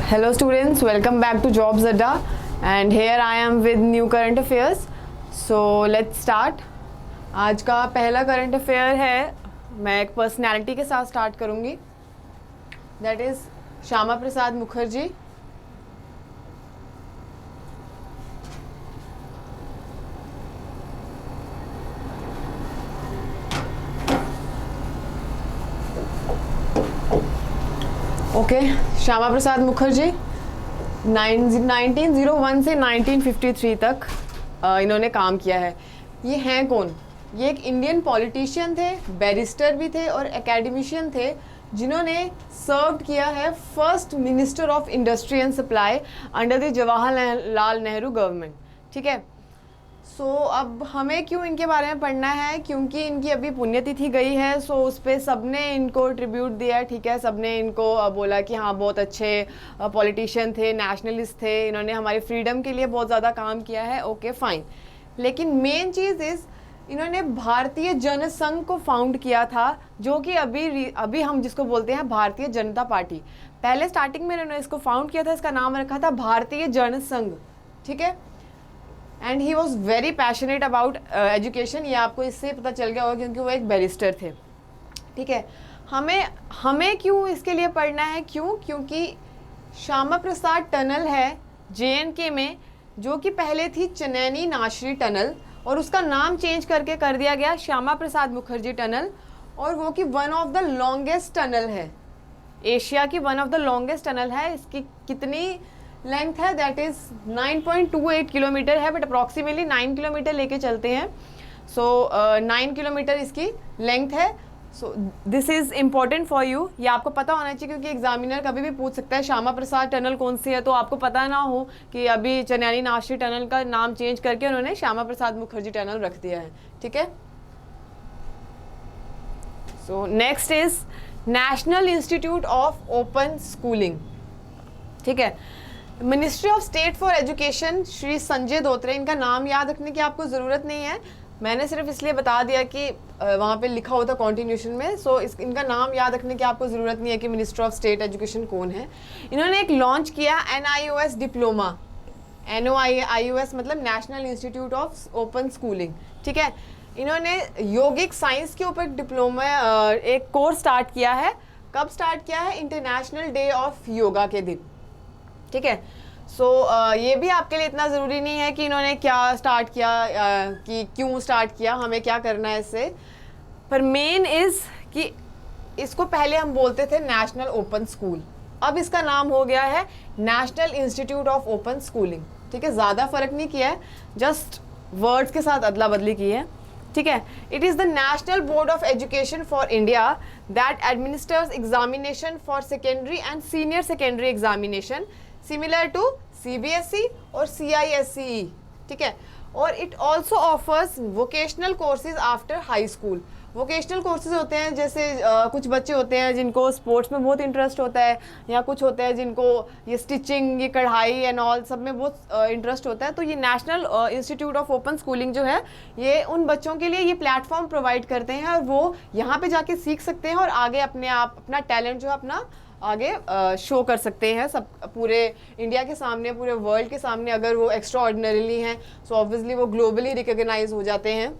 Hello students, welcome back to Jobs Adda and here I am with new current affairs. So let's start. आज का पहला current affair है, मैं एक personality के साथ स्टार्ट करूँगी. That is Shyama Prasad Mukherjee. Okay, Shyama Prasad Mukherjee 1901 से 1953 तक इन्होंने काम किया है. ये हैं कौन? ये एक इंडियन पॉलिटिशियन थे, बैरिस्टर भी थे और एकेडमिशियन थे जिन्होंने सर्व किया है first minister of industry and supply under the Jawaharlal Nehru government. ठीक है. सो अब हमें क्यों इनके बारे में पढ़ना है? क्योंकि इनकी अभी पुण्यतिथि गई है. सो उस पर सबने इनको ट्रिब्यूट दिया. ठीक है, सबने इनको बोला कि हाँ बहुत अच्छे पॉलिटिशियन थे, नेशनलिस्ट थे, इन्होंने हमारी फ्रीडम के लिए बहुत ज़्यादा काम किया है. Okay fine. लेकिन मेन चीज़ इज़ इन्होंने भारतीय जनसंघ को फाउंड किया था, जो कि अभी हम जिसको बोलते हैं भारतीय जनता पार्टी. पहले स्टार्टिंग में इन्होंने इसको फाउंड किया था, इसका नाम रखा था भारतीय जनसंघ. ठीक है. And he was very passionate about education. ये आपको इससे पता चल गया होगा क्योंकि वो एक बैरिस्टर थे. ठीक है. हमें क्यों इसके लिए पढ़ना है? क्योंकि श्यामा प्रसाद टनल है JNK में, जो कि पहले थी चनैनी नाशरी टनल और उसका नाम चेंज करके कर दिया गया श्यामा प्रसाद मुखर्जी टनल. और वो कि one of the longest tunnel है, एशिया की one of the longest tunnel है. इसकी कितनी लेंथ है? दैट इज़ 9.28 किलोमीटर है, बट अप्रॉक्सीमेटली 9 किलोमीटर लेके चलते हैं. सो 9 किलोमीटर इसकी लेंथ है. सो this is important for you. ये आपको पता होना चाहिए क्योंकि एग्जामिनर कभी भी पूछ सकता है श्यामा प्रसाद टनल कौन सी है, तो आपको पता ना हो कि अभी चनैनी नाशरी टनल का नाम चेंज करके उन्होंने श्यामा प्रसाद मुखर्जी टनल रख दिया है. ठीक है. So next is national institute of open schooling. ठीक है. Ministry of state for education Shri Sanjay Dhotre. इनका नाम याद रखने की आपको ज़रूरत नहीं है, मैंने सिर्फ इसलिए बता दिया कि वहाँ पे लिखा होता कॉन्टिन्यूशन में. सो इनका नाम याद रखने की आपको ज़रूरत नहीं है कि मिनिस्टर ऑफ स्टेट एजुकेशन कौन है. इन्होंने एक लॉन्च किया NIOS डिप्लोमा. NIOS मतलब national institute of open schooling. ठीक है. इन्होंने यौगिक साइंस के ऊपर डिप्लोमा एक कोर्स स्टार्ट किया है. कब स्टार्ट किया है? इंटरनेशनल डे ऑफ योगा के दिन. ठीक है. सो ये भी आपके लिए इतना ज़रूरी नहीं है कि इन्होंने क्या स्टार्ट किया, कि क्यों स्टार्ट किया, हमें क्या करना है इससे. पर मेन इज़ कि इसको पहले हम बोलते थे नेशनल ओपन स्कूल, अब इसका नाम हो गया है national institute of open schooling. ठीक है. ज़्यादा फ़र्क नहीं किया है, जस्ट वर्ड्स के साथ अदला बदली की है. ठीक है. It is the national board of education for India that administers examination for secondary and senior secondary examination similar to CBSE और CISCE. ठीक है. और it also offers vocational courses after high school. Vocational courses होते हैं जैसे कुछ बच्चे होते हैं जिनको स्पोर्ट्स में बहुत इंटरेस्ट होता है, या कुछ होते हैं जिनको ये स्टिचिंग, ये कढ़ाई एंड ऑल सब में बहुत इंटरेस्ट होता है. तो ये national institute of open schooling जो है, ये उन बच्चों के लिए ये प्लेटफॉर्म प्रोवाइड करते हैं और वो यहाँ पे जाके सीख सकते हैं और आगे अपने आप अपना टैलेंट जो है अपना आगे शो कर सकते हैं सब पूरे इंडिया के सामने, पूरे वर्ल्ड के सामने. अगर वो एक्स्ट्रा ऑर्डिनरीली हैं सो ऑब्वियसली वो ग्लोबली रिकॉग्नाइज हो जाते हैं.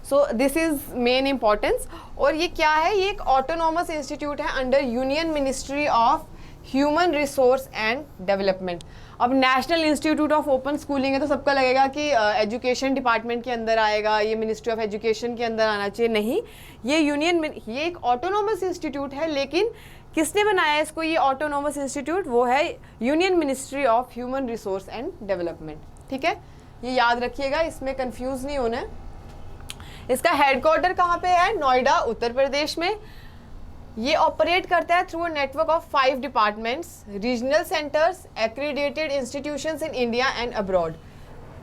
So this is main importance. और ये क्या है? ये एक ऑटोनोमस इंस्टीट्यूट है under union ministry of human resource and development. अब national institute of open schooling है तो सबका लगेगा कि एजुकेशन डिपार्टमेंट के अंदर आएगा, ये मिनिस्ट्री ऑफ एजुकेशन के अंदर आना चाहिए. नहीं, ये एक ऑटोनोमस इंस्टीट्यूट है. लेकिन किसने बनाया इसको? ये ऑटोनोमस इंस्टीट्यूट वो है union ministry of human resource and development. ठीक है. ये याद रखिएगा, इसमें कंफ्यूज नहीं होना है. इसका हेडक्वार्टर कहाँ पे है? नोएडा, उत्तर प्रदेश में. ये ऑपरेट करता है through a network of 5 departments, regional centres, accredited institutions in India and abroad.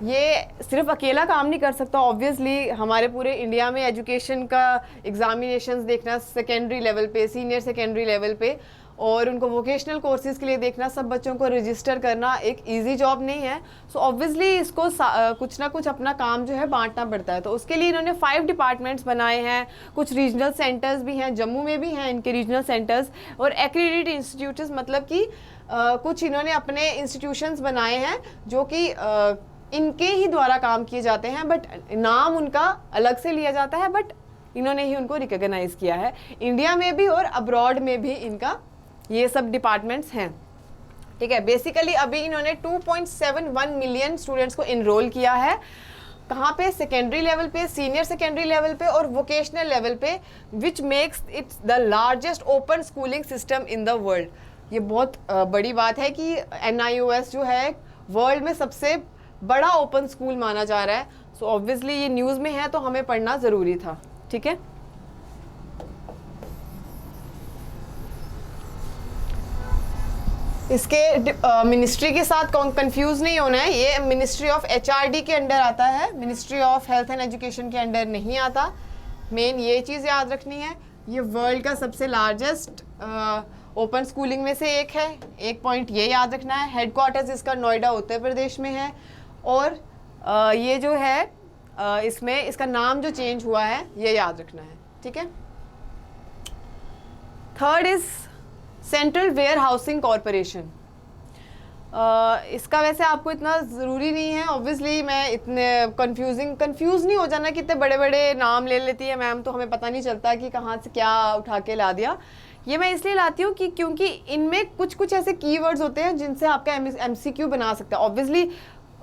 ये सिर्फ अकेला काम नहीं कर सकता. ऑब्वियसली हमारे पूरे इंडिया में एजुकेशन का एग्जामिनेशंस देखना सेकेंडरी लेवल पे, सीनियर सेकेंडरी लेवल पे, और उनको वोकेशनल कोर्सेज के लिए देखना, सब बच्चों को रजिस्टर करना एक इजी जॉब नहीं है। सो ऑब्वियसली इसको कुछ ना कुछ अपना काम जो है बांटना पड़ता है। तो उसके लिए इन्होंने 5 डिपार्टमेंट्स बनाए हैं, कुछ रीजनल सेंटर्स भी हैं, जम्मू में भी हैं इनके रीजनल सेंटर्स, और एक्रेडिटेड इंस्टीट्यूट्स, मतलब कि कुछ इन्होंने अपने इंस्टीट्यूशंस बनाए हैं जो कि इनके ही द्वारा काम किए जाते हैं, बट नाम उनका अलग से लिया जाता है, बट इन्होंने ही उनको रिकॉग्नाइज किया है। इंडिया में भी और अब्रॉड में भी इनका ये सब डिपार्टमेंट्स हैं, ठीक है। बेसिकली अभी इन्होंने 2.71 मिलियन स्टूडेंट्स को इनरोल किया है। कहाँ पे? सेकेंडरी लेवल पे, सीनियर सेकेंडरी लेवल पे और वोकेशनल लेवल पे, which makes it's the largest open schooling system in the world. ये बहुत बड़ी बात है कि NIOS जो है वर्ल्ड में सबसे बड़ा ओपन स्कूल माना जा रहा है। सो ऑब्वियसली ये न्यूज़ में है तो हमें पढ़ना ज़रूरी था, ठीक है। इसके मिनिस्ट्री के साथ कंफ्यूज नहीं होना है, ये मिनिस्ट्री ऑफ HRD के अंडर आता है, ministry of health and education के अंडर नहीं आता। मेन ये चीज़ याद रखनी है। ये वर्ल्ड का सबसे लार्जेस्ट ओपन स्कूलिंग में से एक है, एक पॉइंट ये याद रखना है। हेडक्वार्टर्स इसका नोएडा उत्तर प्रदेश में है, और ये जो है इसमें इसका नाम जो चेंज हुआ है ये याद रखना है, ठीक है। Third is central warehousing corporation. इसका वैसे आपको इतना ज़रूरी नहीं है, ऑब्वियसली मैं इतने कंफ्यूज नहीं हो जाना कि इतने बड़े बड़े नाम ले लेती है मैम तो हमें पता नहीं चलता कि कहाँ से क्या उठा के ला दिया। ये मैं इसलिए लाती हूँ कि क्योंकि इनमें कुछ कुछ ऐसे कीवर्ड्स होते हैं जिनसे आपका MCQ बना सकता है। ऑब्वियसली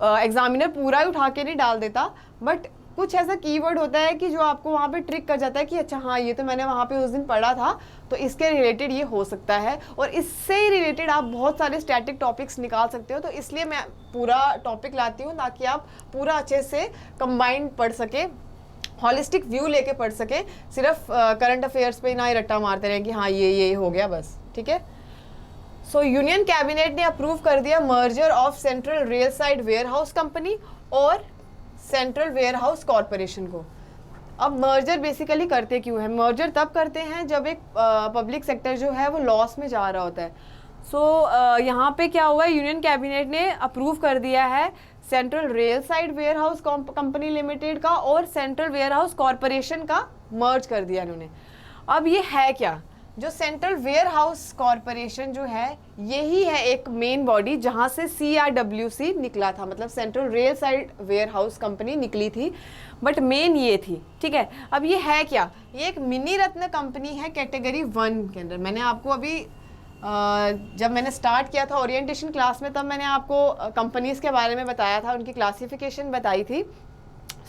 एग्जामिनर पूरा ही उठा के नहीं डाल देता, बट कुछ ऐसा कीवर्ड होता है कि जो आपको वहाँ पे ट्रिक कर जाता है कि अच्छा हाँ ये तो मैंने वहाँ पे उस दिन पढ़ा था, तो इसके रिलेटेड ये हो सकता है, और इससे ही रिलेटेड आप बहुत सारे स्टैटिक टॉपिक्स निकाल सकते हो। तो इसलिए मैं पूरा टॉपिक लाती हूँ ताकि आप पूरा अच्छे से कंबाइंड पढ़ सके, हॉलिस्टिक व्यू लेके पढ़ सके, सिर्फ करंट अफेयर्स पे ना ही रट्टा मारते रहें कि हाँ ये हो गया बस, ठीक है। सो यूनियन कैबिनेट ने अप्रूव कर दिया merger of central railside warehouse company और सेंट्रल वेयर हाउस कॉरपोरेशन को। अब मर्जर बेसिकली करते क्यों है? मर्जर तब करते हैं जब एक पब्लिक सेक्टर जो है वो लॉस में जा रहा होता है। सो यहाँ पे क्या हुआ है, यूनियन कैबिनेट ने अप्रूव कर दिया है central railside warehouse company limited का और सेंट्रल वेयर हाउस कॉरपोरेशन का मर्ज कर दिया इन्होंने। अब ये है क्या? जो सेंट्रल वेयर हाउस कॉरपोरेशन जो है यही है एक मेन बॉडी जहां से CRWC निकला था, मतलब central railside warehouse company निकली थी, बट मेन ये थी, ठीक है। अब ये है क्या? ये एक मिनी रत्न कंपनी है कैटेगरी 1 के अंदर। मैंने आपको अभी जब मैंने स्टार्ट किया था ओरिएंटेशन क्लास में तब मैंने आपको कंपनीज़ के बारे में बताया था, उनकी क्लासिफिकेशन बताई थी।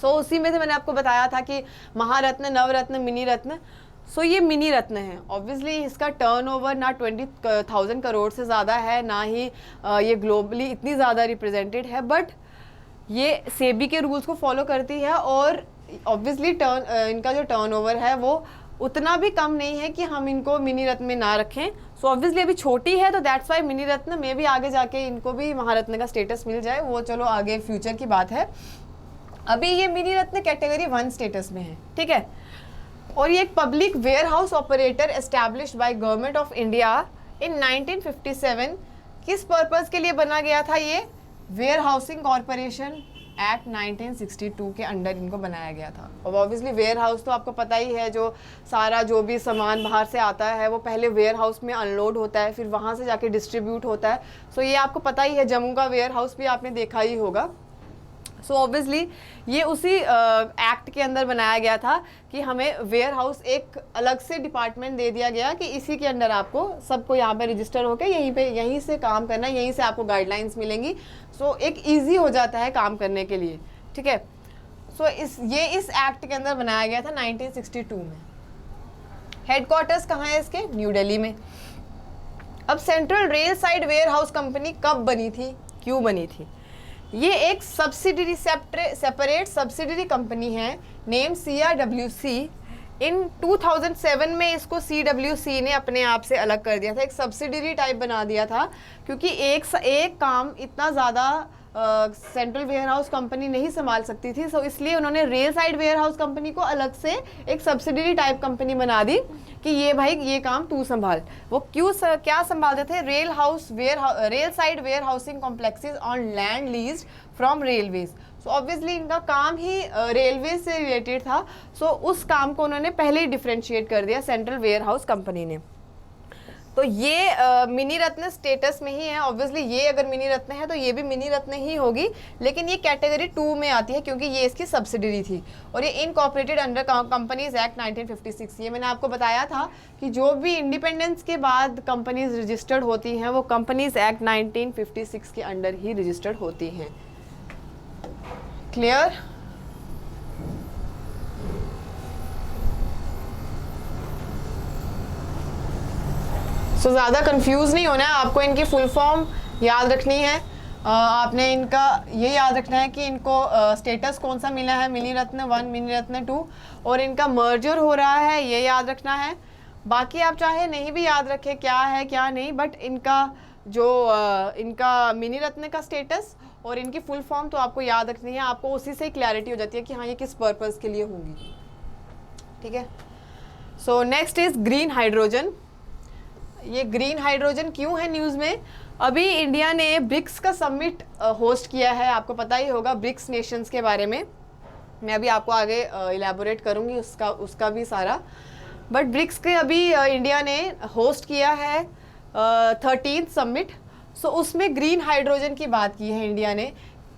सो उसी में से मैंने आपको बताया था कि महारत्न, नवरत्न, मिनी रत्न। सो ये मिनी रत्न है। ऑब्वियसली इसका टर्नओवर ना 20,000 करोड़ से ज़्यादा है, ना ही ये ग्लोबली इतनी ज़्यादा रिप्रेजेंटेड है, बट ये सेबी के रूल्स को फॉलो करती है, और ऑब्वियसली इनका जो टर्नओवर है वो उतना भी कम नहीं है कि हम इनको मिनी रत्न में ना रखें। सो ऑब्वियसली अभी छोटी है तो दैट्स वाई मिनी रत्न में भी आगे जाके इनको भी महारत्न का स्टेटस मिल जाए, वो चलो आगे फ्यूचर की बात है। अभी ये मिनी रत्न कैटेगरी 1 स्टेटस में है, ठीक है। और ये एक public warehouse operator established by government of India in 1957। किस पर्पज़ के लिए बना गया था? ये वेयर हाउसिंग कॉरपोरेशन एक्ट 1962 के अंडर इनको बनाया गया था। और ऑब्वियसली वेयर हाउस तो आपको पता ही है, जो सारा जो भी सामान बाहर से आता है वो पहले वेयर हाउस में अनलोड होता है, फिर वहाँ से जाके डिस्ट्रीब्यूट होता है। सो ये आपको पता ही है, जम्मू का वेयर हाउस भी आपने देखा ही होगा। सो ऑब्वियसली ये उसी एक्ट के अंदर बनाया गया था कि हमें वेयर हाउस एक अलग से डिपार्टमेंट दे दिया गया कि इसी के अंदर आपको सबको यहाँ पे रजिस्टर होकर यहीं से काम करना, यहीं से आपको गाइडलाइंस मिलेंगी। सो एक इजी हो जाता है काम करने के लिए, ठीक है। सो इस एक्ट के अंदर बनाया गया था 1962 में। हेडक्वार्टर्स कहाँ है इसके? न्यू दिल्ली में। अब central railside warehouse company कब बनी थी, क्यों बनी थी? ये एक सब्सिडरी सेपरेट सब्सिडरी कंपनी है नेम CRWC। इन 2007 में इसको CWC ने अपने आप से अलग कर दिया था, एक सब्सिडरी टाइप बना दिया था, क्योंकि एक काम इतना ज़्यादा सेंट्रल वेयर हाउस कंपनी नहीं संभाल सकती थी, सो इसलिए उन्होंने railside warehouse company को अलग से एक सब्सिडरी टाइप कंपनी बना दी कि ये भाई ये काम तू संभाल। वो क्या संभालते थे? Railside warehousing complexes on land leased from railways. So obviously इनका काम ही रेलवे से रिलेटेड था, सो उस काम को उन्होंने पहले ही डिफ्रेंशिएट कर दिया सेंट्रल वेयर हाउस कंपनी ने। तो ये मिनी रत्न स्टेटस में ही है। ऑब्वियसली ये अगर मिनी रत्न है तो ये भी मिनी रत्न ही होगी, लेकिन ये कैटेगरी 2 में आती है क्योंकि ये इसकी सब्सिडरी थी और ये इनकॉर्पोरेटेड अंडर कंपनीज एक्ट 1956। ये मैंने आपको बताया था कि जो भी इंडिपेंडेंस के बाद कंपनीज रजिस्टर्ड होती हैं वो कंपनीज एक्ट 1956 के अंडर ही रजिस्टर्ड होती हैं। क्लियर? सो ज़्यादा कंफ्यूज नहीं होना है, आपको इनकी फुल फॉर्म याद रखनी है। आपने इनका ये याद रखना है कि इनको स्टेटस कौन सा मिला है, मिनी रत्न 1, मिनी रत्न 2, और इनका मर्जर हो रहा है, ये याद रखना है। बाकी आप चाहे नहीं भी याद रखें क्या है क्या नहीं, बट इनका जो इनका मिनी रत्न का स्टेटस और इनकी फुल फॉर्म तो आपको याद रखनी है। आपको उसी से क्लैरिटी हो जाती है कि हाँ ये किस पर्पज़ के लिए होंगी। ठीक है। So next is green hydrogen. ये ग्रीन हाइड्रोजन क्यों है न्यूज़ में? अभी इंडिया ने ब्रिक्स का समिट होस्ट किया है, आपको पता ही होगा ब्रिक्स नेशंस के बारे में। मैं अभी आपको आगे इलेबोरेट करूँगी उसका भी सारा, बट ब्रिक्स के अभी इंडिया ने होस्ट किया है 13th समिट। सो उसमें ग्रीन हाइड्रोजन की बात की है इंडिया ने।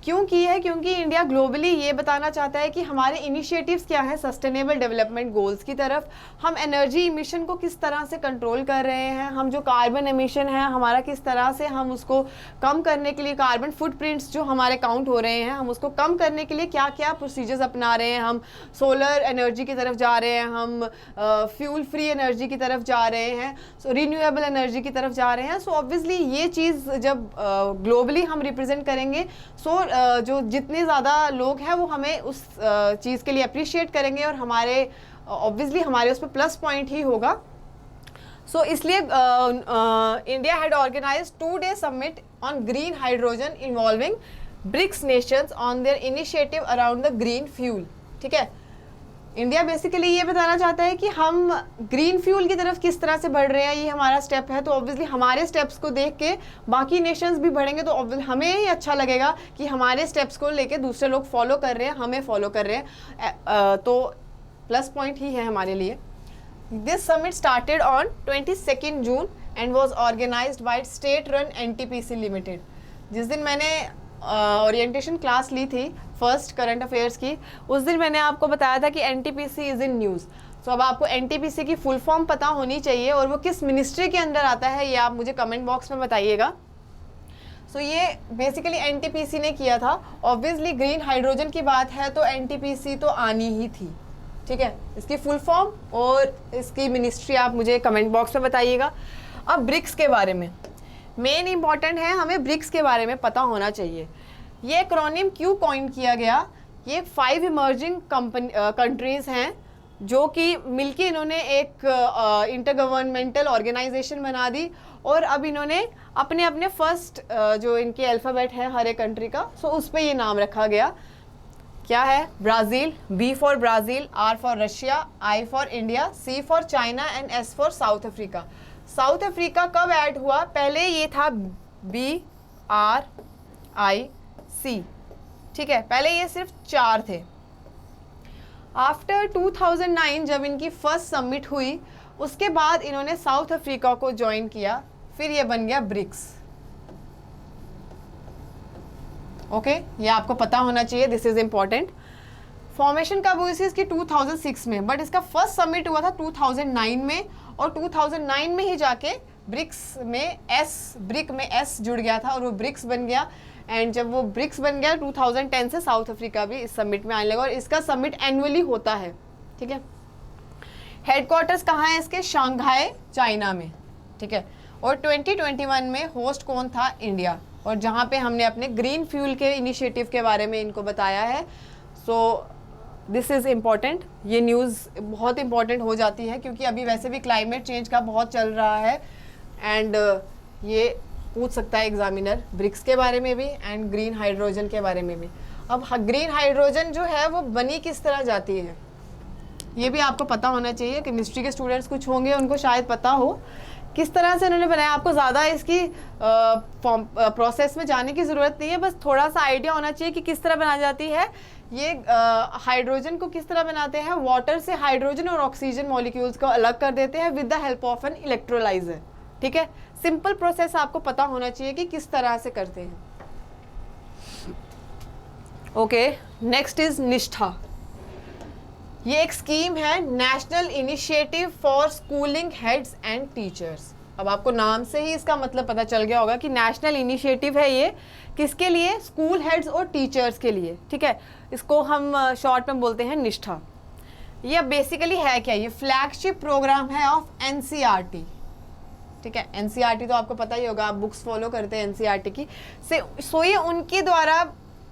क्यों की है? क्योंकि इंडिया ग्लोबली ये बताना चाहता है कि हमारे इनिशिएटिव्स क्या हैं सस्टेनेबल डेवलपमेंट गोल्स की तरफ। हम एनर्जी इमिशन को किस तरह से कंट्रोल कर रहे हैं, हम जो कार्बन एमिशन है हमारा किस तरह से हम उसको कम करने के लिए, कार्बन फुटप्रिंट्स जो हमारे काउंट हो रहे हैं हम उसको कम करने के लिए क्या क्या प्रोसीजर्स अपना रहे हैं। हम सोलर एनर्जी की तरफ जा रहे हैं, हम फ्यूल फ्री एनर्जी की तरफ जा रहे हैं, सो रिन्यूएबल एनर्जी की तरफ जा रहे हैं। सो ऑब्वियसली ये चीज़ जब ग्लोबली हम रिप्रेजेंट करेंगे, सो जो जितने ज़्यादा लोग हैं वो हमें उस चीज़ के लिए अप्रिशिएट करेंगे और हमारे ऑब्वियसली हमारे उस पर प्लस पॉइंट ही होगा। सो इसलिए India had organise 2-day summit on green hydrogen involving BRICS nations on their initiative around the green fuel. ठीक है। इंडिया बेसिकली ये बताना चाहता है कि हम ग्रीन फ्यूल की तरफ किस तरह से बढ़ रहे हैं, ये हमारा स्टेप है। तो ऑब्वियसली हमारे स्टेप्स को देख के बाकी नेशंस भी बढ़ेंगे, तो ऑब्वियसली हमें ही अच्छा लगेगा कि हमारे स्टेप्स को लेके दूसरे लोग फॉलो कर रहे हैं, हमें फॉलो कर रहे हैं, तो प्लस पॉइंट ही है हमारे लिए। This summit started on 22 June and was organised by state run NTPC limited. जिस दिन मैंने ओरिएंटेशन क्लास ली थी फर्स्ट करंट अफेयर्स की, उस दिन मैंने आपको बताया था कि NTPC इज़ इन न्यूज़। सो अब आपको NTPC की फुल फॉर्म पता होनी चाहिए और वो किस मिनिस्ट्री के अंदर आता है ये आप मुझे कमेंट बॉक्स में बताइएगा। सो ये बेसिकली NTPC ने किया था। ऑब्वियसली ग्रीन हाइड्रोजन की बात है तो NTPC तो आनी ही थी। ठीक है। इसकी फुल फॉर्म और इसकी मिनिस्ट्री आप मुझे कमेंट बॉक्स में बताइएगा। अब ब्रिक्स के बारे में मेन इंपॉर्टेंट है, हमें ब्रिक्स के बारे में पता होना चाहिए। ये एक्रोनिम क्यों कॉइन किया गया? ये 5 इमर्जिंग कंट्रीज़ हैं जो कि मिलके इन्होंने एक इंटरगवर्नमेंटल ऑर्गेनाइजेशन बना दी और अब इन्होंने अपने अपने फर्स्ट जो इनके अल्फ़ाबेट है हर एक कंट्री का, सो उस पर ये नाम रखा गया। क्या है? Brazil, B for Brazil, R for Russia, I for India, C for China and S for south Africa. South Africa कब ऐड हुआ? पहले ये था BRIC। ठीक है। पहले ये सिर्फ 4 थे। आफ्टर 2009 जब इनकी फर्स्ट समिट हुई उसके बाद इन्होंने साउथ अफ्रीका को ज्वाइन किया, फिर ये बन गया ब्रिक्स। ओके, ये आपको पता होना चाहिए, दिस इज इम्पॉर्टेंट। फॉर्मेशन कब हुई थी इसकी? 2006 में, बट इसका फर्स्ट समिट हुआ था 2009 में और 2009 में ही जाके ब्रिक्स में ब्रिक में S जुड़ गया था और वो ब्रिक्स बन गया। एंड जब वो ब्रिक्स बन गया 2010 से साउथ अफ्रीका भी इस समिट में आने लगा और इसका समिट एनुअली होता है। ठीक है। हेडक्वार्टर्स कहाँ है इसके? शंघाई, चाइना में। ठीक है। और 2021 में होस्ट कौन था? इंडिया। और जहाँ पे हमने अपने ग्रीन फ्यूल के इनिशिएटिव के बारे में इनको बताया है। सो दिस इज़ इम्पॉर्टेंट, ये न्यूज़ बहुत इम्पॉर्टेंट हो जाती है क्योंकि अभी वैसे भी क्लाइमेट चेंज का बहुत चल रहा है एंड ये पूछ सकता है एग्जामिनर, ब्रिक्स के बारे में भी एंड ग्रीन हाइड्रोजन के बारे में भी। अब ग्रीन हाइड्रोजन जो है वो बनी किस तरह जाती है, ये भी आपको पता होना चाहिए। केमिस्ट्री के स्टूडेंट्स कुछ होंगे उनको शायद पता हो किस तरह से उन्होंने बनाया। आपको ज़्यादा इसकी प्रोसेस में जाने की ज़रूरत नहीं है, बस थोड़ा सा आइडिया होना चाहिए कि किस तरह बनाई जाती है। ये हाइड्रोजन को किस तरह बनाते हैं, वाटर से हाइड्रोजन और ऑक्सीजन मॉलिक्यूल्स को अलग कर देते हैं with the help of an electrolyser. ठीक है, सिंपल प्रोसेस आपको पता होना चाहिए कि किस तरह से करते हैं। ओके, नेक्स्ट इज निष्ठा। ये एक स्कीम है, national initiative for schooling heads and teachers. अब आपको नाम से ही इसका मतलब पता चल गया होगा कि नेशनल इनिशिएटिव है ये, किसके लिए, स्कूल हेड्स और टीचर्स के लिए। ठीक है, इसको हम शॉर्ट में बोलते हैं निष्ठा। ये बेसिकली है क्या, ये फ्लैगशिप प्रोग्राम है ऑफ एनसीईआरटी। ठीक है, एनसीईआरटी तो आपको पता ही होगा, आप बुक्स फॉलो करते हैं एनसीईआरटी की से, सो ये उनके द्वारा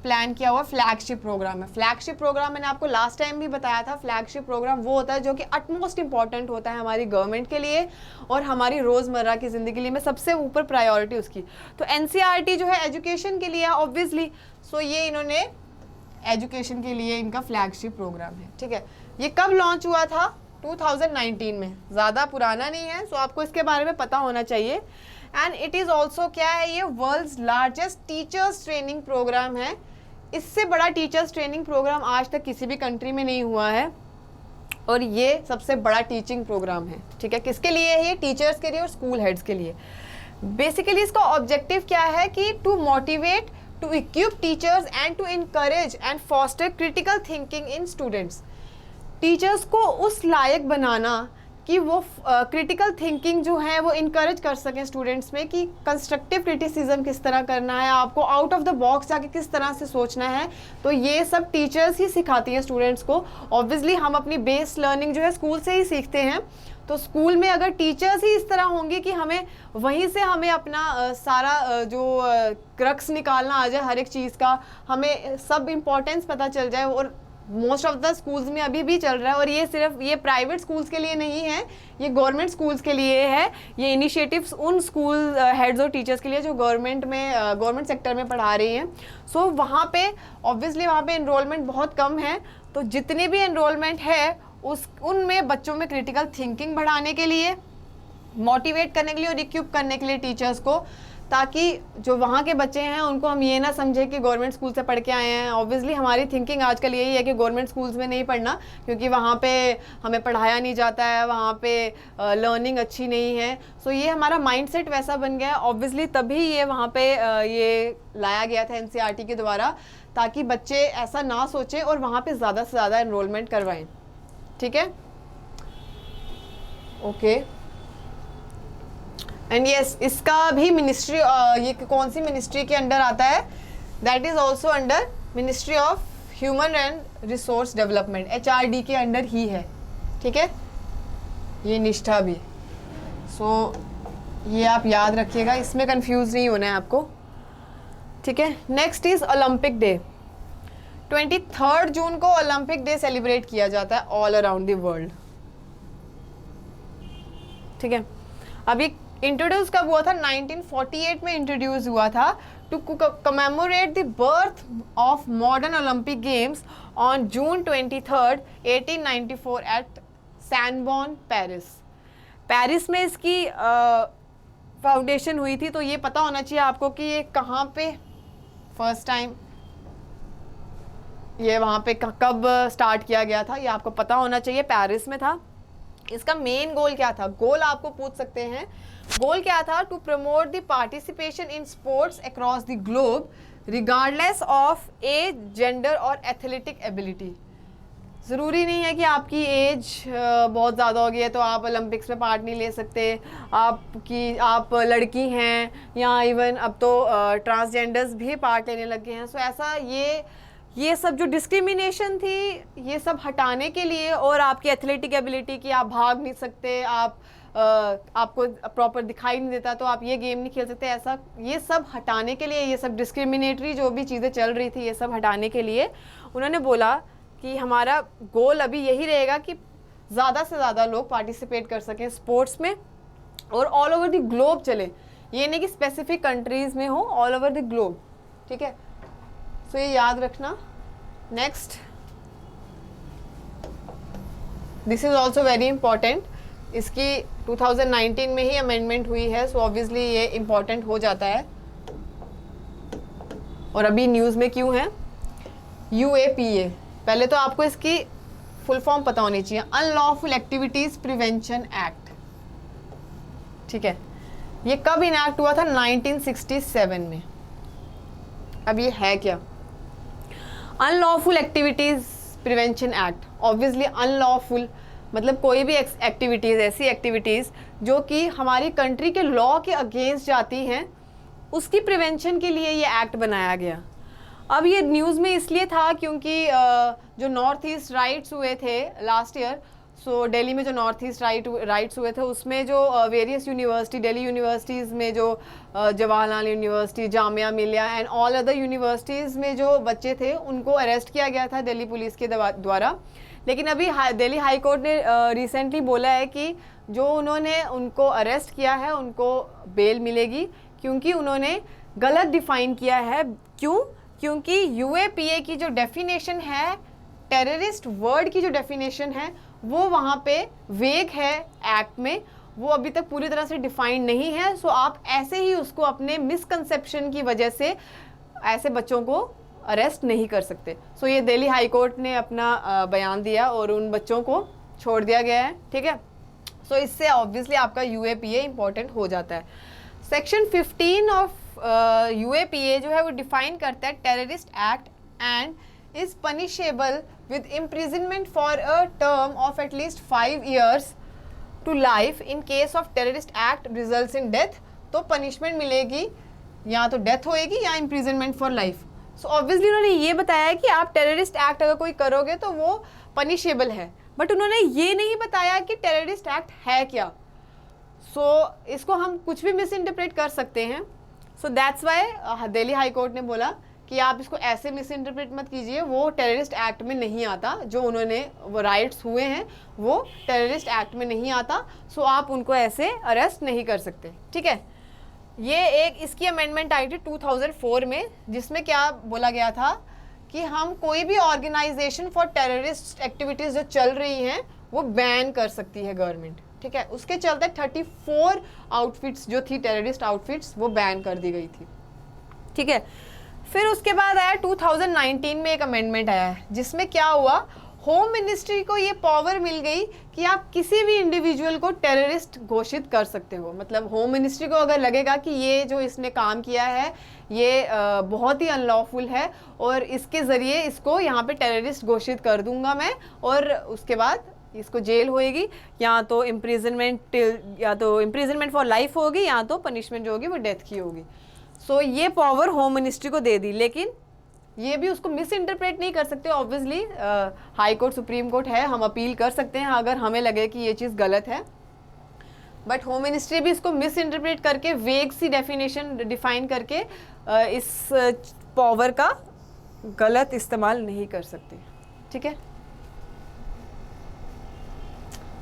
प्लान किया हुआ फ्लैगशिप प्रोग्राम है। फ्लैगशिप प्रोग्राम मैंने आपको लास्ट टाइम भी बताया था, फ्लैगशिप प्रोग्राम वो होता है जो कि अटमोस्ट इंपॉर्टेंट होता है हमारी गवर्नमेंट के लिए और हमारी रोज़मर्रा की ज़िंदगी के लिए, में सबसे ऊपर प्रायोरिटी उसकी। तो एनसीईआरटी जो है एजुकेशन के लिए ऑब्वियसली, सो ये इन्होंने एजुकेशन के लिए इनका फ्लैगशिप प्रोग्राम है। ठीक है, ये कब लॉन्च हुआ था, 2019 में, ज़्यादा पुराना नहीं है, सो आपको इसके बारे में पता होना चाहिए। एंड इट इज़ ऑल्सो क्या है, ये world's largest teachers training programme है। इससे बड़ा टीचर्स ट्रेनिंग प्रोग्राम आज तक किसी भी कंट्री में नहीं हुआ है और ये सबसे बड़ा टीचिंग प्रोग्राम है। ठीक है, किसके लिए है ये, टीचर्स के लिए और स्कूल हेड्स के लिए। बेसिकली इसका ऑब्जेक्टिव क्या है कि to motivate, to equip teachers and to encourage and foster critical thinking in students. Teachers को उस लायक बनाना कि वो क्रिटिकल थिंकिंग जो है वो इनकरेज कर सकें स्टूडेंट्स में, कि कंस्ट्रक्टिव क्रिटिसिज्म किस तरह करना है, आपको आउट ऑफ द बॉक्स जाके किस तरह से सोचना है। तो ये सब टीचर्स ही सिखाती हैं स्टूडेंट्स को। ऑब्वियसली हम अपनी बेस लर्निंग जो है स्कूल से ही सीखते हैं, तो स्कूल में अगर टीचर्स ही इस तरह होंगे कि हमें वहीं से हमें अपना सारा जो क्रक्स निकालना आ जाए हर एक चीज़ का, हमें सब इम्पोर्टेंस पता चल जाए, और मोस्ट ऑफ द स्कूल्स में अभी भी चल रहा है। और ये सिर्फ ये प्राइवेट स्कूल्स के लिए नहीं है, ये गवर्नमेंट स्कूल्स के लिए है। ये इनिशिएटिव्स उन स्कूल हेड्स और टीचर्स के लिए जो गवर्नमेंट में गवर्नमेंट सेक्टर में पढ़ा रही हैं। सो वहाँ पे ऑब्वियसली वहाँ पे एनरोलमेंट बहुत कम है, तो जितने भी एनरोलमेंट है उनमें बच्चों में क्रिटिकल थिंकिंग बढ़ाने के लिए, मोटिवेट करने के लिए और इक्विप करने के लिए टीचर्स को, ताकि जो वहाँ के बच्चे हैं उनको हम ये ना समझें कि गवर्नमेंट स्कूल से पढ़ के आए हैं। ऑब्वियसली हमारी थिंकिंग आजकल यही है कि गवर्नमेंट स्कूल्स में नहीं पढ़ना, क्योंकि वहाँ पे हमें पढ़ाया नहीं जाता है, वहाँ पे लर्निंग अच्छी नहीं है। सो ये हमारा माइंडसेट वैसा बन गया है। ऑब्वियसली तभी ये वहाँ पे ये लाया गया था एनसीईआरटी के द्वारा, ताकि बच्चे ऐसा ना सोचें और वहाँ पर ज़्यादा से ज़्यादा एनरोलमेंट करवाएँ। ठीक है, ओके। एंड यस, इसका भी मिनिस्ट्री, ये कौन सी मिनिस्ट्री के अंडर आता है, that is also under ministry of human and resource development, HRD के अंडर ही है। ठीक है, ये निष्ठा भी। सो ये आप याद रखिएगा, इसमें कंफ्यूज नहीं होना है आपको। ठीक है, नेक्स्ट इज़ ओलंपिक डे। 23 जून को ओलंपिक डे सेलिब्रेट किया जाता है ऑल अराउंड द वर्ल्ड। ठीक है, अभी इंट्रोड्यूस कब हुआ था, 1948 में इंट्रोड्यूस हुआ था, to commemorate the birth of modern Olympic games on June 23, 1894 at Sorbonne, Paris में इसकी फाउंडेशन हुई थी। तो ये पता होना चाहिए आपको कि ये कहाँ पे फर्स्ट टाइम, ये वहाँ पे कब स्टार्ट किया गया था, ये आपको पता होना चाहिए, पेरिस में था। इसका मेन गोल क्या था, गोल आपको पूछ सकते हैं, गोल क्या था, to promote the participation in sports across the globe regardless of age, gender और एथलेटिक एबिलिटी। ज़रूरी नहीं है कि आपकी एज बहुत ज़्यादा हो गई है तो आप ओलंपिक्स में पार्ट नहीं ले सकते, आप लड़की हैं, या इवन अब तो ट्रांसजेंडर्स भी पार्ट लेने लगे हैं। सो ऐसा ये सब जो डिस्क्रिमिनेशन थी, ये सब हटाने के लिए, और आपकी एथलेटिक एबिलिटी की आप भाग नहीं सकते, आपको प्रॉपर दिखाई नहीं देता तो आप ये गेम नहीं खेल सकते, ऐसा ये सब हटाने के लिए, ये सब डिस्क्रिमिनेटरी जो भी चीज़ें चल रही थी, ये सब हटाने के लिए उन्होंने बोला कि हमारा गोल अभी यही रहेगा कि ज़्यादा से ज़्यादा लोग पार्टिसिपेट कर सकें स्पोर्ट्स में और ऑल ओवर द ग्लोब चले, ये नहीं कि स्पेसिफिक कंट्रीज में हो, ऑल ओवर द ग्लोब, ठीक है। सो ये याद रखना। Next, this is also very important, इसकी 2019 में ही अमेंडमेंट हुई है, सो ऑब्वियसली ये इंपॉर्टेंट हो जाता है। और अभी न्यूज़ में क्यों है? UAPA, पहले तो आपको इसकी फुल फॉर्म पता होनी चाहिए, अनलॉफुल एक्टिविटीज प्रिवेंशन एक्ट, ठीक है। ये कब इनैक्ट हुआ था? 1967 में। अब ये है क्या? Unlawful activities prevention act, obviously unlawful मतलब कोई भी एक्टिविटीज़, ऐसी एक्टिविटीज़ जो कि हमारी कंट्री के लॉ के अगेंस्ट जाती हैं, उसकी प्रिवेंशन के लिए ये एक्ट बनाया गया। अब ये न्यूज़ में इसलिए था क्योंकि जो नॉर्थ ईस्ट राइट्स हुए थे लास्ट ईयर, सो दिल्ली में जो नॉर्थ ईस्ट राइट्स हुए थे, उसमें जो वेरियस यूनिवर्सिटी, दिल्ली यूनिवर्सिटीज़ में जो Jawaharlal university, Jamia Millia and all other universities में जो बच्चे थे, उनको अरेस्ट किया गया था दिल्ली पुलिस के द्वारा। लेकिन अभी दिल्ली हाई कोर्ट ने रिसेंटली बोला है कि जो उन्होंने उनको अरेस्ट किया है उनको बेल मिलेगी, क्योंकि उन्होंने गलत डिफ़ाइन किया है। क्यों? क्योंकि UAPA की जो डेफिनेशन है, टेररिस्ट वर्ड की जो डेफिनेशन है, वो वहाँ पे वेग है एक्ट में, वो अभी तक पूरी तरह से डिफाइंड नहीं है। सो आप ऐसे ही उसको अपने मिसकंसेप्शन की वजह से ऐसे बच्चों को अरेस्ट नहीं कर सकते। सो ये दिल्ली हाई कोर्ट ने अपना बयान दिया और उन बच्चों को छोड़ दिया गया है, ठीक है। सो इससे ऑब्वियसली आपका UAPA इंपॉर्टेंट हो जाता है। सेक्शन 15 ऑफ UAPA जो है वो डिफाइन करता है terrorist act and is punishable with imprisonment for a term of at least 5 years to life in case of terrorist act results in death। तो पनिशमेंट मिलेगी, या तो डेथ होएगी या imprisonment for life। So obviously उन्होंने ये बताया है कि आप टेररिस्ट एक्ट अगर कोई करोगे तो वो पनिशेबल है, बट उन्होंने ये नहीं बताया कि टेररिस्ट एक्ट है क्या। सो इसको हम कुछ भी मिस इंटरप्रेट कर सकते हैं। So that's why Delhi high court ने बोला कि आप इसको ऐसे मिस इंटरप्रेट मत कीजिए, वो टेररिस्ट एक्ट में नहीं आता, जो उन्होंने वो राइट्स हुए हैं वो टेररिस्ट एक्ट में नहीं आता। सो आप उनको ऐसे अरेस्ट नहीं कर सकते, ठीक है। ये एक इसकी अमेंडमेंट आई थी 2004 में, जिसमें क्या बोला गया था कि हम कोई भी ऑर्गेनाइजेशन फॉर टेररिस्ट एक्टिविटीज़ जो चल रही हैं वो बैन कर सकती है गवर्नमेंट, ठीक है। उसके चलते 34 आउटफिट्स जो थी टेररिस्ट आउटफिट्स वो बैन कर दी गई थी, ठीक है। फिर उसके बाद आया 2019 में एक अमेंडमेंट आया है, जिसमें क्या हुआ, होम मिनिस्ट्री को ये पावर मिल गई कि आप किसी भी इंडिविजुअल को टेररिस्ट घोषित कर सकते हो। मतलब होम मिनिस्ट्री को अगर लगेगा कि ये जो इसने काम किया है ये बहुत ही अनलॉफुल है और इसके ज़रिए इसको यहाँ पे टेररिस्ट घोषित कर दूंगा मैं, और उसके बाद इसको जेल होएगी, या तो इम्प्रिजनमेंट फॉर लाइफ होगी, या तो पनिशमेंट जो होगी वो डेथ की होगी। सो ये पावर होम मिनिस्ट्री को दे दी, लेकिन ये भी उसको मिस इंटरप्रेट नहीं कर सकते। Obviously high court, supreme court है, हम अपील कर सकते हैं अगर हमें लगे कि ये चीज़ गलत है, बट होम मिनिस्ट्री भी इसको मिस इंटरप्रेट करके वेग सी डेफिनेशन डिफाइन करके इस पावर का गलत इस्तेमाल नहीं कर सकते, ठीक है।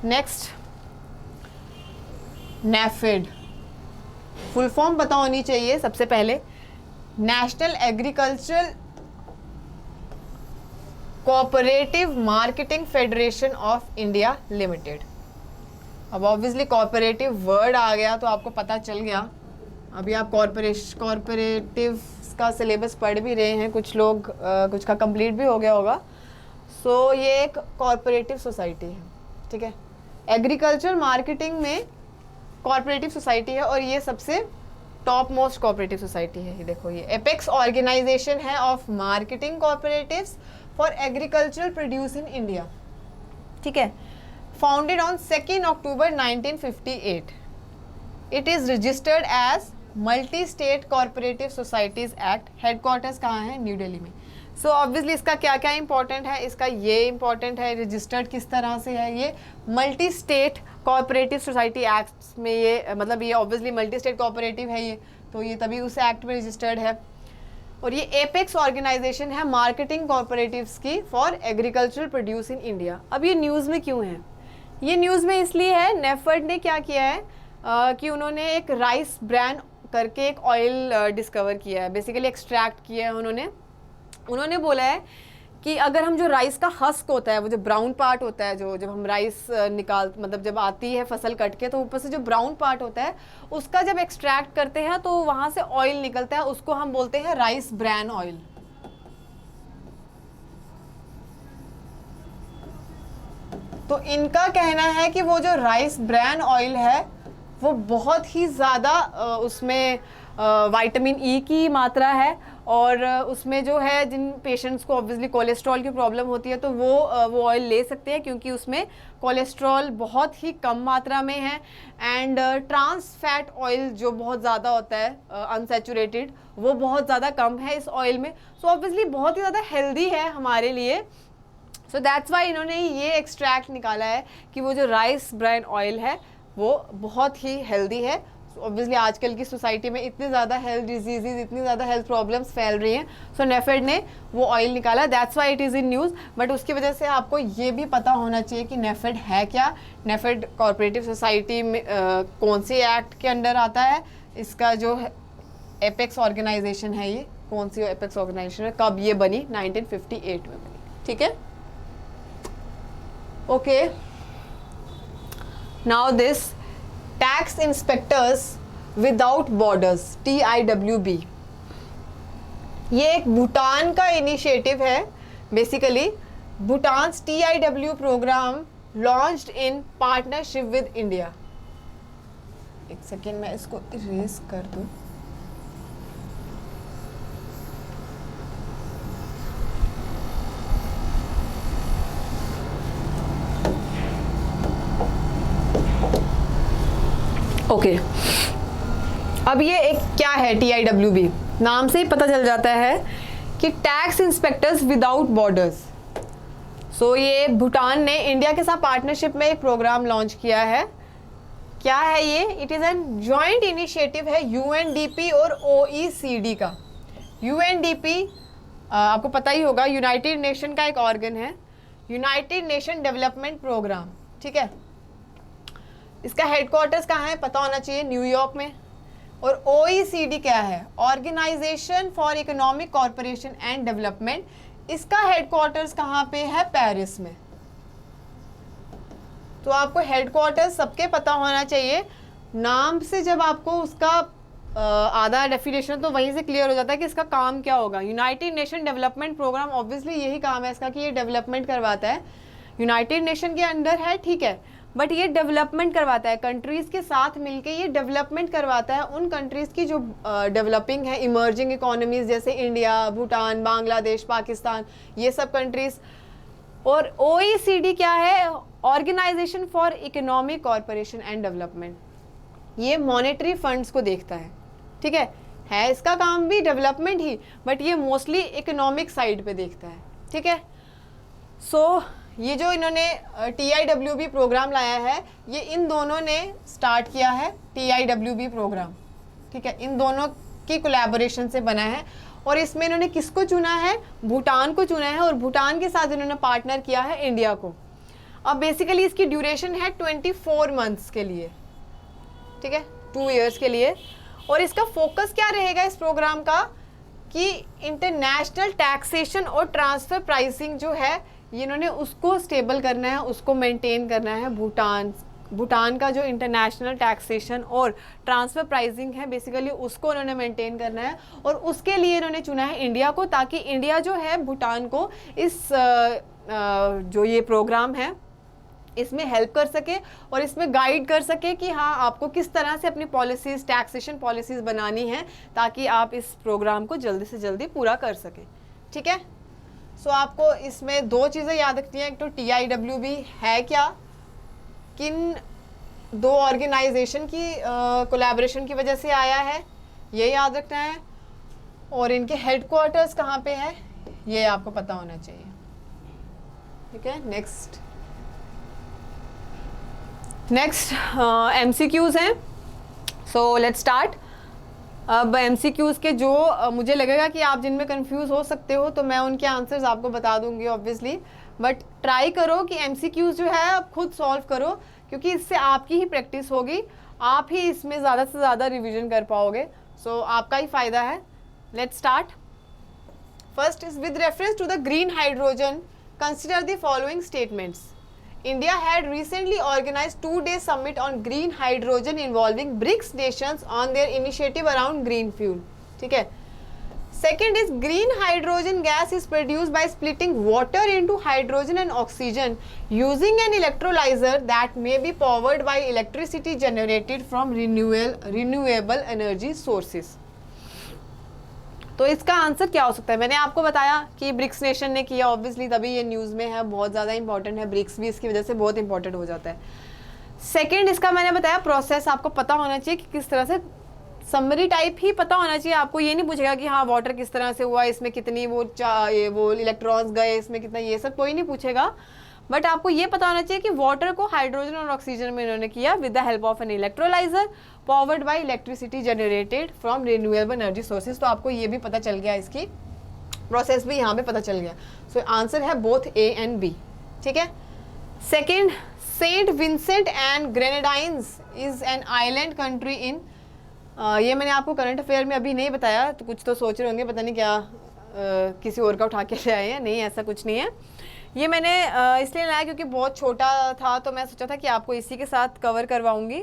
नेक्स्ट, NAFED, फुल फॉर्म पता होनी चाहिए सबसे पहले, national agricultural cooperative marketing federation of India limited. अब ऑब्वियसली कोऑपरेटिव वर्ड आ गया तो आपको पता चल गया। अभी आप कोऑपरेटिव का सिलेबस पढ़ भी रहे हैं, कुछ लोग कुछ का कंप्लीट भी हो गया होगा। सो ये एक कोऑपरेटिव सोसाइटी है, ठीक है। एग्रीकल्चर मार्केटिंग में कोऑपरेटिव सोसाइटी है और ये सबसे टॉप मोस्ट कोऑपरेटिव सोसाइटी है। ये देखो, ये एपेक्स ऑर्गेनाइजेशन है of marketing cooperatives for agricultural produce in India, ठीक है। Founded on 2 October 1958, it is registered as multi state cooperative societies act. Headquarters कहाँ है? न्यू दिल्ली में। सो ऑब्वियसली इसका क्या क्या इंपॉर्टेंट है, इसका ये इंपॉर्टेंट है, रजिस्टर्ड किस तरह से है, ये multi state cooperative society act में, ये मतलब ये ऑब्वियसली मल्टी स्टेट कोऑपरेटिव है ये, तो ये तभी उस एक्ट में रजिस्टर्ड है। और ये एपेक्स ऑर्गेनाइजेशन है मार्केटिंग कोऑपरेटिव्स की for agricultural produce in India. अब ये न्यूज़ में क्यों है? ये न्यूज़ में इसलिए है, NAFED ने क्या किया है कि उन्होंने एक राइस ब्रांड करके एक ऑयल डिस्कवर किया है, बेसिकली एक्सट्रैक्ट किया है उन्होंने बोला है कि अगर हम जो राइस का हस्क होता है, वो जो ब्राउन पार्ट होता है, जो जब हम राइस मतलब जब आती है फसल कट के, तो ऊपर से जो ब्राउन पार्ट होता है उसका जब एक्सट्रैक्ट करते हैं तो वहाँ से ऑयल निकलता है, उसको हम बोलते हैं राइस ब्रैन ऑयल। तो इनका कहना है कि वो जो राइस ब्रैन ऑयल है वो बहुत ही ज़्यादा उसमें विटामिन ई की मात्रा है, और उसमें जो है जिन पेशेंट्स को ऑब्वियसली कोलेस्ट्रॉल की प्रॉब्लम होती है तो वो ऑयल ले सकते हैं, क्योंकि उसमें कोलेस्ट्रॉल बहुत ही कम मात्रा में है। एंड ट्रांस फैट ऑयल जो बहुत ज़्यादा होता है अनसैचुरेटेड, वो बहुत ज़्यादा कम है इस ऑयल में। सो ऑब्वियसली बहुत ही ज़्यादा हेल्दी है हमारे लिए। सो दैट्स वाई इन्होंने ये एक्सट्रैक्ट निकाला है कि वो जो राइस ब्रैन ऑयल है वो बहुत ही हेल्दी है। ऑब्वियसली आजकल की सोसाइटी में इतने ज़्यादा हेल्थ डिजीज़, इतनी ज़्यादा हेल्थ प्रॉब्लम्स फैल रही हैं, सो नेफेड ने वो ऑयल निकाला, that's why it is in news. But उसकी वजह से आपको ये भी पता होना चाहिए कि नेफेड है क्या, नेफेड कॉर्पोरेटिव सोसाइटी में कौन से एक्ट के अंडर आता है, इसका जो एपेक्स ऑर्गेनाइजेशन है, ये कौन सी एपेक्स ऑर्गेनाइजेशन है, कब ये बनी, 1958 में बनी, ठीक है। Okay, now this tax inspectors without borders, TIWB, ये एक भूटान का इनिशिएटिव है। Basically Bhutan TIW programme launched in partnership with India. एक सेकेंड मैं इसको इरेज कर दूं। ओके, अब ये एक क्या है TIWB, नाम से ही पता चल जाता है कि टैक्स इंस्पेक्टर्स विदाउट बॉर्डर्स। सो ये भूटान ने इंडिया के साथ पार्टनरशिप में एक प्रोग्राम लॉन्च किया है। क्या है ये? It is an joint initiative है UNDP और OECD का। UNDP आपको पता ही होगा, यूनाइटेड नेशन का एक ऑर्गन है, यूनाइटेड नेशन डेवलपमेंट प्रोग्राम, ठीक है। इसका हेडक्वार्टर्स कहाँ है पता होना चाहिए, न्यूयॉर्क में। और OECD क्या है? Organisation for economic corporation and development. इसका हेडक्वार्टर्स कहाँ पे है? पेरिस में। तो आपको हेडक्वार्टर्स सबके पता होना चाहिए। नाम से जब आपको उसका आधा डेफिनेशन तो वहीं से क्लियर हो जाता है कि इसका काम क्या होगा। United nation development programme, obviously यही काम है इसका कि ये डेवलपमेंट करवाता है। यूनाइटेड नेशन के अंडर है, ठीक है, बट ये डेवलपमेंट करवाता है, कंट्रीज़ के साथ मिलके ये डेवलपमेंट करवाता है। उन कंट्रीज़ की जो डेवलपिंग है, इमर्जिंग इकोनॉमीज़ जैसे इंडिया, भूटान, बांग्लादेश, पाकिस्तान, ये सब कंट्रीज़। और OECD क्या है? Organisation for economic corporation and development. ये मॉनेटरी फंड्स को देखता है, ठीक है इसका काम भी डेवलपमेंट ही, बट ये मोस्टली इकोनॉमिक साइड पे देखता है, ठीक है। सो ये जो इन्होंने TIWB प्रोग्राम लाया है, ये इन दोनों ने स्टार्ट किया है TIWB प्रोग्राम, ठीक है, इन दोनों की कोलैबोरेशन से बना है। और इसमें इन्होंने किसको चुना है? भूटान को चुना है, और भूटान के साथ इन्होंने पार्टनर किया है इंडिया को। अब बेसिकली इसकी ड्यूरेशन है 24 मंथ्स के लिए, ठीक है, 2 इयर्स के लिए। और इसका फोकस क्या रहेगा इस प्रोग्राम का कि इंटरनेशनल टैक्सेशन और ट्रांसफ़र प्राइसिंग जो है, ये इन्होंने उसको स्टेबल करना है, उसको मेंटेन करना है। भूटान का जो इंटरनेशनल टैक्सेशन और ट्रांसफ़र प्राइसिंग है, बेसिकली उसको उन्होंने मेंटेन करना है। और उसके लिए इन्होंने चुना है इंडिया को, ताकि इंडिया जो है भूटान को इस जो ये प्रोग्राम है इसमें हेल्प कर सके और इसमें गाइड कर सके कि हाँ आपको किस तरह से अपनी पॉलिसीज़, टैक्सेशन पॉलिसीज़ बनानी है, ताकि आप इस प्रोग्राम को जल्दी से जल्दी पूरा कर सकें, ठीक है। सो आपको इसमें 2 चीज़ें याद रखनी है। एक तो TIWB है क्या, किन 2 ऑर्गेनाइजेशन की कोलैबोरेशन की वजह से आया है, ये याद रखना है। और इनके हेडक्वार्टर्स कहाँ पे है, ये आपको पता होना चाहिए, ठीक है। नेक्स्ट MCQs हैं। So let's start. अब MCQs के जो मुझे लगेगा कि आप जिनमें कंफ्यूज हो सकते हो, तो मैं उनके आंसर्स आपको बता दूंगी ऑब्वियसली, बट ट्राई करो कि MCQs जो है आप खुद सॉल्व करो, क्योंकि इससे आपकी ही प्रैक्टिस होगी, आप ही इसमें ज़्यादा से ज़्यादा रिवीजन कर पाओगे। सो आपका ही फायदा है. Let's start. First is with reference to the green hydrogen, consider the following statements. India had recently organized 2-day summit on green hydrogen involving BRICS nations on their initiative around green fuel. ठीक है. Second is green hydrogen gas is produced by splitting water into hydrogen and oxygen using an electrolyzer that may be powered by electricity generated from renewable energy sources. तो इसका answer क्या हो सकता है? मैंने आपको बताया कि ब्रिक्स नेशन ने किया, ऑब्वियसली तभी ये न्यूज़ में है, बहुत ज़्यादा इंपॉर्टेंट है. ब्रिक्स भी इसकी वजह से बहुत इंपॉर्टेंट हो जाता है. सेकंड, इसका मैंने बताया प्रोसेस आपको पता होना चाहिए कि किस तरह से, समरी टाइप ही पता होना चाहिए आपको. ये नहीं पूछेगा कि हाँ वाटर किस तरह से हुआ, इसमें कितनी वो इलेक्ट्रॉन्स गए, इसमें कितना, ये सब कोई नहीं पूछेगा. बट आपको ये पता होना चाहिए कि वाटर को हाइड्रोजन और ऑक्सीजन में इन्होंने किया with the help of an electrolyser powered by electricity generated from renewable energy sources. तो आपको ये भी पता चल गया, इसकी प्रोसेस भी यहाँ पे पता चल गया. सो आंसर है बोथ ए एंड बी. ठीक है. Second, saint Vincent and Grenadines is an island country in, ये मैंने आपको करंट अफेयर में अभी नहीं बताया, तो कुछ तो सोच रहे होंगे पता नहीं क्या किसी और का उठा के ले आए हैं. नहीं, ऐसा कुछ नहीं है. ये मैंने इसलिए लाया क्योंकि बहुत छोटा था, तो मैं सोचा था कि आपको इसी के साथ कवर करवाऊंगी.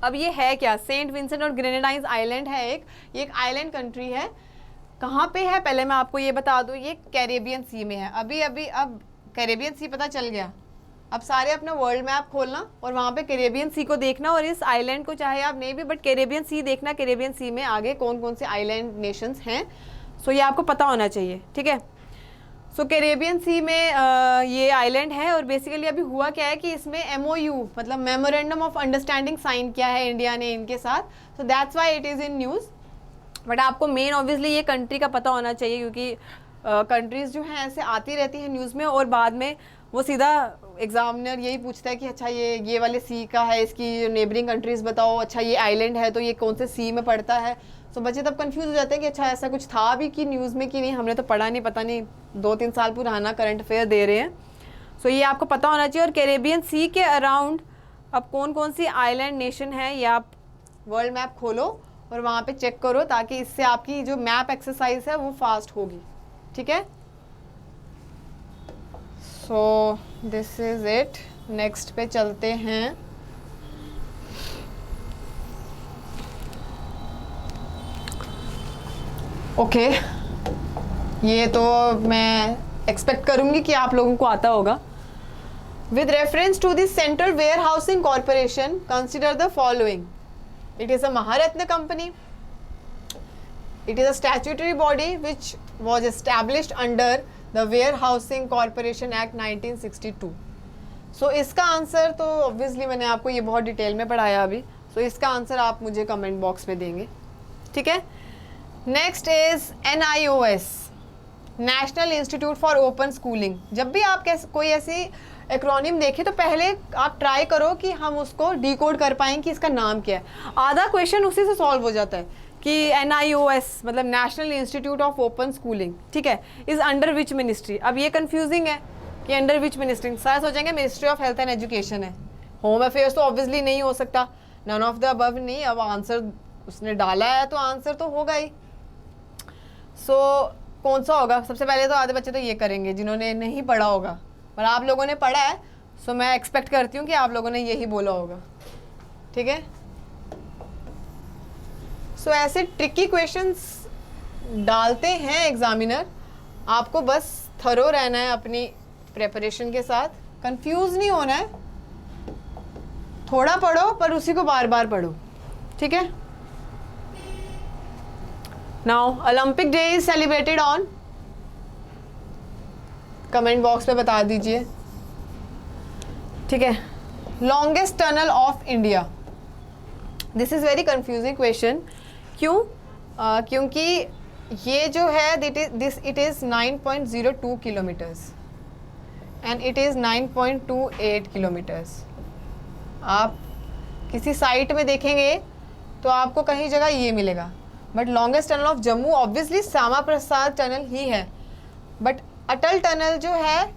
अब ये है क्या? सेंट विंसेंट और ग्रेनेडाइंस आइलैंड है ये एक आइलैंड कंट्री है. कहाँ पे है पहले मैं आपको ये बता दूँ, ये कैरेबियन सी में है. अब कैरेबियन सी पता चल गया. अब सारे अपना वर्ल्ड मैप खोलना और वहाँ पे कैरेबियन सी को देखना, और इस आइलैंड को चाहे आप नहीं भी, बट कैरेबियन सी देखना. कैरेबियन सी में आगे कौन कौन से आइलैंड नेशंस हैं, सो ये आपको पता होना चाहिए. ठीक है. सो कैरेबियन सी में ये आइलैंड है, और बेसिकली अभी हुआ क्या है कि इसमें MOU मतलब मेमोरेंडम ऑफ अंडरस्टैंडिंग साइन किया है इंडिया ने इनके साथ. So that's why it is in news. But आपको मेन ऑब्वियसली ये कंट्री का पता होना चाहिए, क्योंकि कंट्रीज़ जो हैं ऐसे आती रहती हैं न्यूज़ में, और बाद में वो सीधा एग्जामिनर यही पूछता है कि अच्छा ये वाले सी का है, इसकी नेबरिंग कंट्रीज़ बताओ. अच्छा ये आइलैंड है तो ये कौन से सी में पड़ता है. तो बच्चे तब कंफ्यूज हो जाते हैं कि अच्छा ऐसा कुछ था भी कि न्यूज़ में कि नहीं, हमने तो पढ़ा नहीं, पता नहीं, 2-3 साल पुराना करंट अफेयर दे रहे हैं. सो ये आपको पता होना चाहिए. और कैरेबियन सी के अराउंड अब कौन कौन सी आइलैंड नेशन है, ये आप वर्ल्ड मैप खोलो और वहाँ पे चेक करो, ताकि इससे आपकी जो मैप एक्सरसाइज है वो फास्ट होगी. ठीक है. सो दिस इज़ इट. नेक्स्ट पे चलते हैं. ओके, ये तो मैं एक्सपेक्ट करूंगी कि आप लोगों को आता होगा. With reference to the central warehousing corporation consider the following. It is a Maharatna company. It is a statutory body which was established under the warehousing corporation act 1962. So इसका answer तो obviously मैंने आपको ये बहुत detail में पढ़ाया अभी. सो इसका आंसर आप मुझे कमेंट बॉक्स में देंगे. ठीक है. Next is NIOS, national institute for open schooling. जब भी आप कोई ऐसी एक्रोनिम देखें तो पहले आप ट्राई करो कि हम उसको डिकोड कर पाएँ कि इसका नाम क्या है. आधा क्वेश्चन उसी से सॉल्व हो जाता है कि NIOS मतलब national institute of open schooling. ठीक है. Is under which ministry. अब ये कंफ्यूजिंग है कि अंडर विच मिनिस्ट्री. सारे सोचेंगे ministry of health and education है. होम अफेयर्स तो ऑब्वियसली नहीं हो सकता. नन ऑफ द अबव नहीं. अब आंसर उसने डाला है तो आंसर तो होगा ही. सो कौन सा होगा? सबसे पहले तो आधे बच्चे तो ये करेंगे जिन्होंने नहीं पढ़ा होगा, पर आप लोगों ने पढ़ा है. सो मैं एक्सपेक्ट करती हूँ कि आप लोगों ने यही बोला होगा. ठीक है. सो ऐसे ट्रिकी क्वेश्चंस डालते हैं एग्जामिनर. आपको बस थरो रहना है अपनी प्रेपरेशन के साथ. कंफ्यूज नहीं होना है. थोड़ा पढ़ो पर उसी को बार बार पढ़ो. ठीक है. Now, Olympic Day is celebrated on. Comment box पे बता दीजिए. ठीक है. Longest tunnel of India. This is very confusing question. क्यों? क्योंकि ये जो है it is 9.02 kilometres and it is 9.28 kilometres. आप किसी साइट में देखेंगे तो आपको कहीं जगह ये मिलेगा. But longest tunnel of Jammu obviously Shyama Prasad tunnel ही है. बट अटल टनल जो है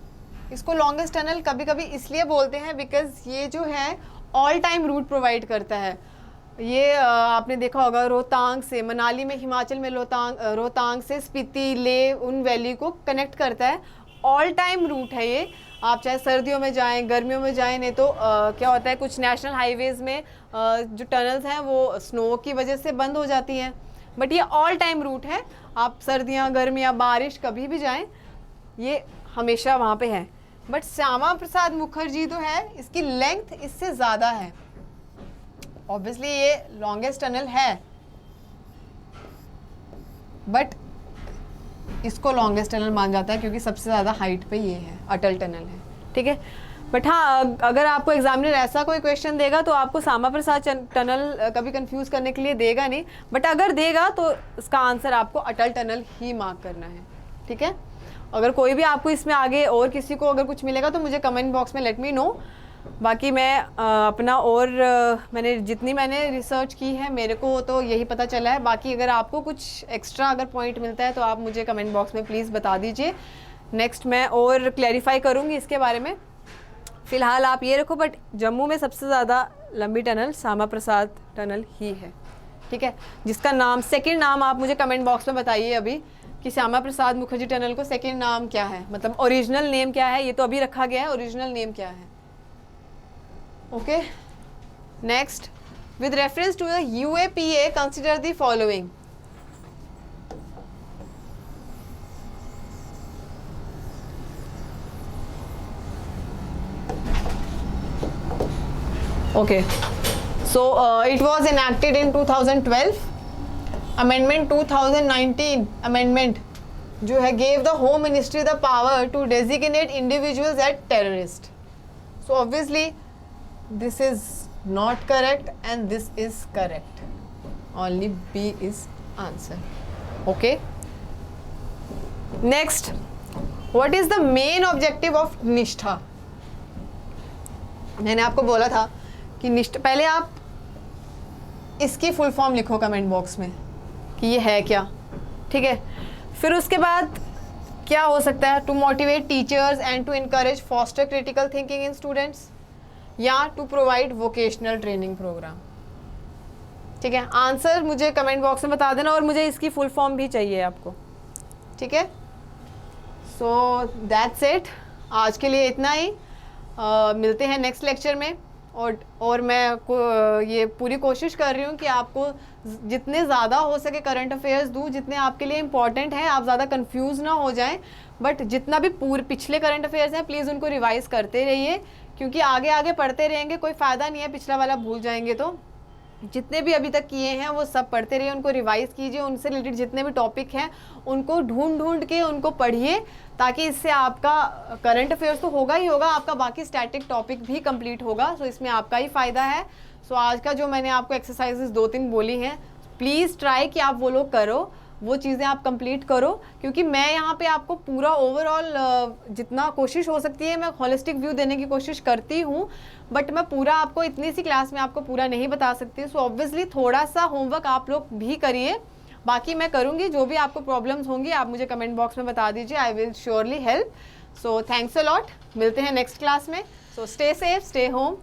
इसको लॉन्गेस्ट टनल कभी कभी इसलिए बोलते हैं बिकॉज ये जो है ऑल टाइम रूट प्रोवाइड करता है. ये आपने देखा होगा रोहतांग से, मनाली में, हिमाचल में रोहतांग से स्पीति, ले, उन वैली को कनेक्ट करता है। ऑल टाइम रूट है ये, आप चाहे सर्दियों में जाएं, गर्मियों में जाएं, नहीं तो क्या होता है कुछ नेशनल हाईवेज़ में जो टनल्स हैं वो स्नो की वजह से बंद हो जाती हैं, बट ये ऑल टाइम रूट है। आप सर्दियाँ, गर्मियाँ, बारिश कभी भी जाएं, ये हमेशा वहाँ पे है। बट श्यामा प्रसाद मुखर्जी तो है, इसकी लेंथ इससे ज़्यादा है। ऑब्वियसली ये लॉन्गेस्ट टनल है, बट इसको लॉन्गेस्ट टनल मान जाता है क्योंकि सबसे ज़्यादा हाइट पे ये है, अटल टनल है, ठीक है। बट हाँ, अगर आपको एग्जामिनर ऐसा कोई क्वेश्चन देगा तो आपको श्यामा प्रसाद टनल कभी कंफ्यूज करने के लिए देगा नहीं, बट अगर देगा तो इसका आंसर आपको अटल टनल ही मार्क करना है, ठीक है। अगर कोई भी आपको इसमें आगे और किसी को अगर कुछ मिलेगा तो मुझे कमेंट बॉक्स में लेट मी नो। बाकी मैं अपना और मैंने जितनी मैंने रिसर्च की है मेरे को तो यही पता चला है। बाकी अगर आपको कुछ एक्स्ट्रा अगर पॉइंट मिलता है तो आप मुझे कमेंट बॉक्स में प्लीज़ बता दीजिए। नेक्स्ट मैं और क्लैरिफाई करूँगी इसके बारे में। फ़िलहाल आप ये रखो, बट जम्मू में सबसे ज़्यादा लंबी टनल श्यामा प्रसाद टनल ही है, ठीक है। जिसका नाम, सेकेंड नाम आप मुझे कमेंट बॉक्स में बताइए अभी कि श्यामा प्रसाद मुखर्जी टनल को सेकेंड नाम क्या है, मतलब ओरिजिनल नेम क्या है। ये तो अभी रखा गया है, ओरिजिनल नेम क्या है। Okay, next, with reference to the UAPA consider the following. Okay, so it was enacted in 2012. Amendment 2019 amendment जो है gave the Home Ministry the power to designate individuals as terrorist. So obviously this is not correct and this is correct. Only B is answer. Okay. Next, what is the main objective of निष्ठा? मैंने आपको बोला था कि निष्ठा, पहले आप इसकी फुल फॉर्म लिखो कमेंट बॉक्स में कि ये है क्या, ठीक है। फिर उसके बाद क्या हो सकता है, to motivate teachers and to encourage foster critical thinking in students, या to provide vocational training programme, ठीक है। आंसर मुझे कमेंट बॉक्स में बता देना और मुझे इसकी फुल फॉर्म भी चाहिए आपको, ठीक है। सो दैट्स इट, आज के लिए इतना ही। मिलते हैं नेक्स्ट लेक्चर में। और मैं ये पूरी कोशिश कर रही हूँ कि आपको जितने ज़्यादा हो सके करंट अफेयर्स दूँ, जितने आपके लिए इम्पॉर्टेंट हैं, आप ज़्यादा कंफ्यूज ना हो जाएं। बट जितना भी पिछले करंट अफेयर्स हैं प्लीज़ उनको रिवाइज करते रहिए, क्योंकि आगे आगे पढ़ते रहेंगे, कोई फ़ायदा नहीं है पिछला वाला भूल जाएंगे। तो जितने भी अभी तक किए हैं वो सब पढ़ते रहिए, उनको रिवाइज़ कीजिए, उनसे रिलेटेड जितने भी टॉपिक हैं उनको ढूंढ के उनको पढ़िए, ताकि इससे आपका करंट अफेयर्स तो होगा ही होगा, आपका बाकी स्टैटिक टॉपिक भी कंप्लीट होगा। सो इसमें आपका ही फ़ायदा है। सो आज का जो मैंने आपको एक्सरसाइजेस 2-3 बोली हैं, प्लीज़ ट्राई कि आप वो लोग करो, वो चीज़ें आप कंप्लीट करो, क्योंकि मैं यहाँ पे आपको पूरा ओवरऑल जितना कोशिश हो सकती है मैं होलिस्टिक व्यू देने की कोशिश करती हूँ, बट मैं पूरा आपको इतनी सी क्लास में आपको पूरा नहीं बता सकती। सो ऑब्वियसली थोड़ा सा होमवर्क आप लोग भी करिए, बाकी मैं करूँगी। जो भी आपको प्रॉब्लम्स होंगी आप मुझे कमेंट बॉक्स में बता दीजिए, I will surely help. So thanks a lot, मिलते हैं नेक्स्ट क्लास में। So stay safe, stay home.